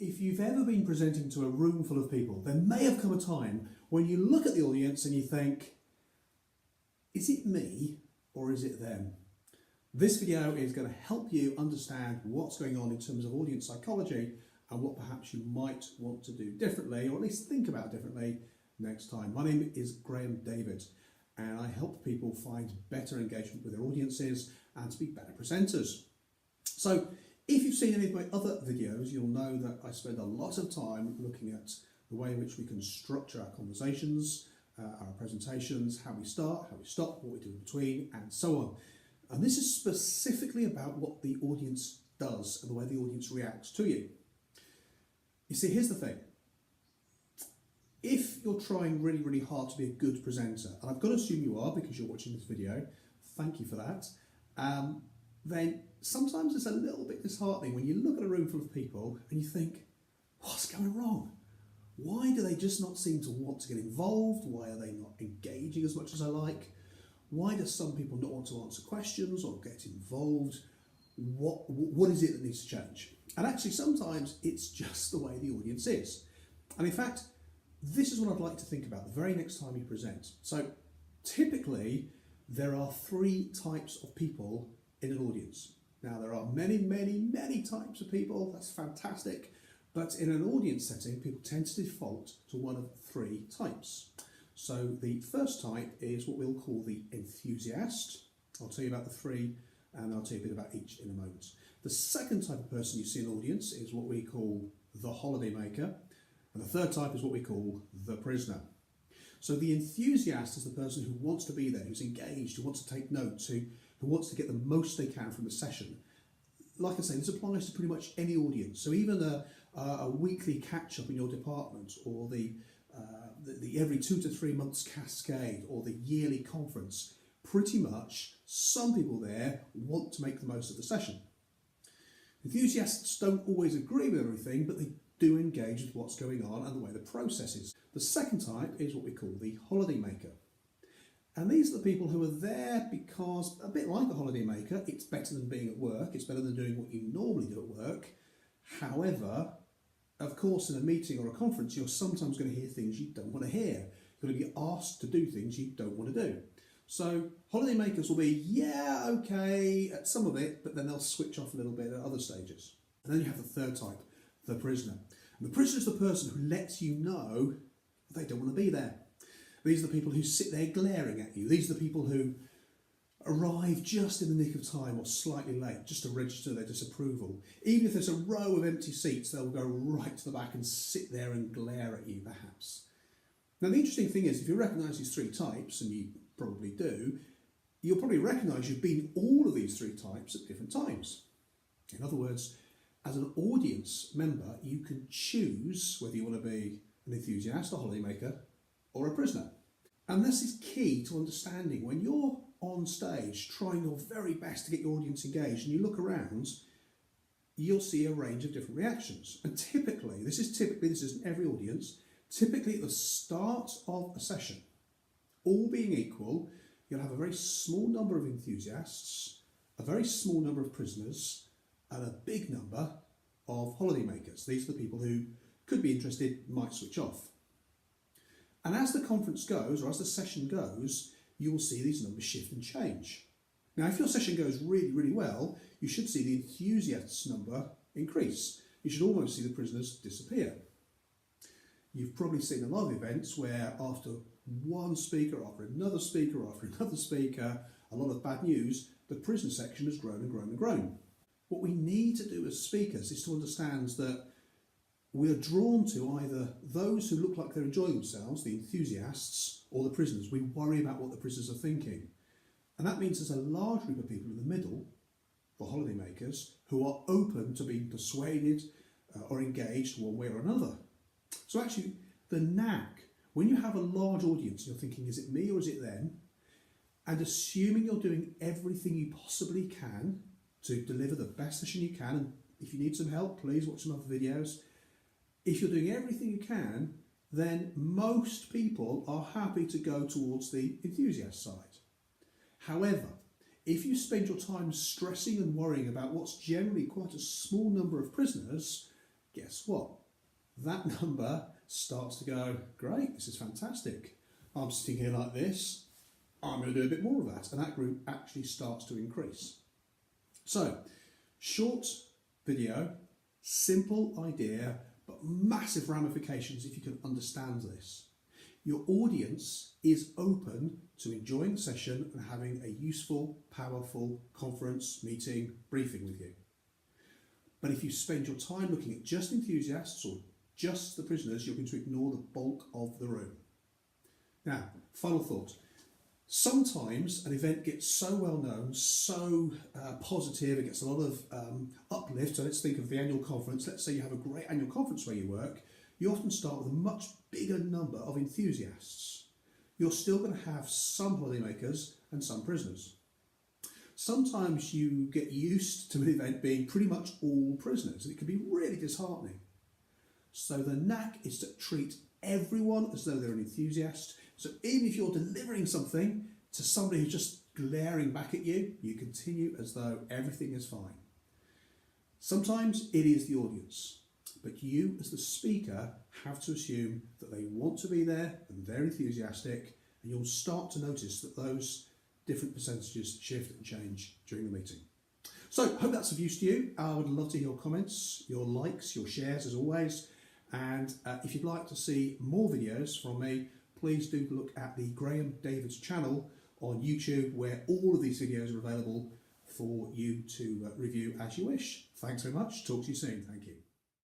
If you've ever been presenting to a room full of people, there may have come a time when you look at the audience and you think, is it me or is it them? This video is going to help you understand what's going on in terms of audience psychology and what perhaps you might want to do differently, or at least think about differently next time. My name is Graham David, and I help people find better engagement with their audiences and to be better presenters. So if you've seen any of my other videos, you'll know that I spend a lot of time looking at the way in which we can structure our conversations, our presentations, how we start, how we stop, what we do in between, and so on. And this is specifically about what the audience does and the way the audience reacts to you. You see, here's the thing. If you're trying really, really hard to be a good presenter, and I've got to assume you are because you're watching this video, thank you for that, then sometimes it's a little bit disheartening when you look at a room full of people and you think, what's going wrong? Why do they just not seem to want to get involved? Why are they not engaging as much as I like? Why do some people not want to answer questions or get involved? What is it that needs to change? And actually, sometimes it's just the way the audience is. And in fact, this is what I'd like to think about the very next time you present. So typically, there are 3 types of people in an audience. Now, there are many, many, many types of people. That's fantastic. But in an audience setting, people tend to default to one of 3 types. So the first type is what we'll call the enthusiast. I'll tell you about the 3 and I'll tell you a bit about each in a moment. The second type of person you see in an audience is what we call the holiday maker. And the third type is what we call the prisoner. So the enthusiast is the person who wants to be there, who's engaged, who wants to take notes, who wants to get the most they can from the session. Like I say, this applies to pretty much any audience. So even a weekly catch-up in your department, or the every 2 to 3 months cascade, or the yearly conference, pretty much some people there want to make the most of the session. Enthusiasts don't always agree with everything, but they do engage with what's going on and the way the process is. The second type is what we call the holiday maker. And these are the people who are there because, a bit like a holiday maker, it's better than being at work, it's better than doing what you normally do at work. However, of course, in a meeting or a conference, you're sometimes going to hear things you don't want to hear. You're going to be asked to do things you don't want to do. So holiday makers will be, yeah, okay, at some of it, but then they'll switch off a little bit at other stages. And then you have the third type, the prisoner. And the prisoner is the person who lets you know they don't want to be there. These are the people who sit there glaring at you. These are the people who arrive just in the nick of time or slightly late, just to register their disapproval. Even if there's a row of empty seats, they'll go right to the back and sit there and glare at you, perhaps. Now, the interesting thing is, if you recognise these 3 types, and you probably do, you'll probably recognise you've been all of these 3 types at different times. In other words, as an audience member, you can choose whether you want to be an enthusiast, a holidaymaker, or a prisoner. And this is key to understanding. When you're on stage trying your very best to get your audience engaged and you look around, you'll see a range of different reactions. And typically, this isn't every audience, typically at the start of a session, all being equal, you'll have a very small number of enthusiasts, a very small number of prisoners, and a big number of holidaymakers. These are the people who could be interested, might switch off. And as the conference goes, or as the session goes, you will see these numbers shift and change. Now, if your session goes really, really well, you should see the enthusiasts number increase. You should almost see the prisoners disappear. You've probably seen a lot of events where after one speaker, after another speaker, a lot of bad news, the prisoner section has grown and grown and grown. What we need to do as speakers is to understand that we are drawn to either those who look like they're enjoying themselves, the enthusiasts, or the prisoners. We worry about what the prisoners are thinking. And that means there's a large group of people in the middle, the holidaymakers, who are open to being persuaded or engaged one way or another. So actually, the knack, when you have a large audience, you're thinking, is it me or is it them? And assuming you're doing everything you possibly can to deliver the best session you can, and if you need some help, please watch some other videos. If you're doing everything you can, then most people are happy to go towards the enthusiast side. However, if you spend your time stressing and worrying about what's generally quite a small number of prisoners, guess what? That number starts to go, great, this is fantastic. I'm sitting here like this, I'm going to do a bit more of that. And that group actually starts to increase. So, short video, simple idea, but massive ramifications if you can understand this. Your audience is open to enjoying the session and having a useful, powerful conference, meeting, briefing with you. But if you spend your time looking at just enthusiasts or just the prisoners, you're going to ignore the bulk of the room. Now, final thought. Sometimes an event gets so well known, so positive, it gets a lot of uplift. So let's think of the annual conference. Let's say you have a great annual conference where you work. You often start with a much bigger number of enthusiasts. You're still going to have some holidaymakers and some prisoners. Sometimes you get used to an event being pretty much all prisoners, and it can be really disheartening. So the knack is to treat everyone as though they're an enthusiast. So even if you're delivering something to somebody who's just glaring back at you, you continue as though everything is fine. Sometimes it is the audience, but you as the speaker have to assume that they want to be there and they're enthusiastic, and you'll start to notice that those different percentages shift and change during the meeting. So hope that's of use to you. I would love to hear your comments, your likes, your shares as always. And if you'd like to see more videos from me, please do look at the Graham Davids channel on YouTube, where all of these videos are available for you to review as you wish. Thanks very much. Talk to you soon. Thank you.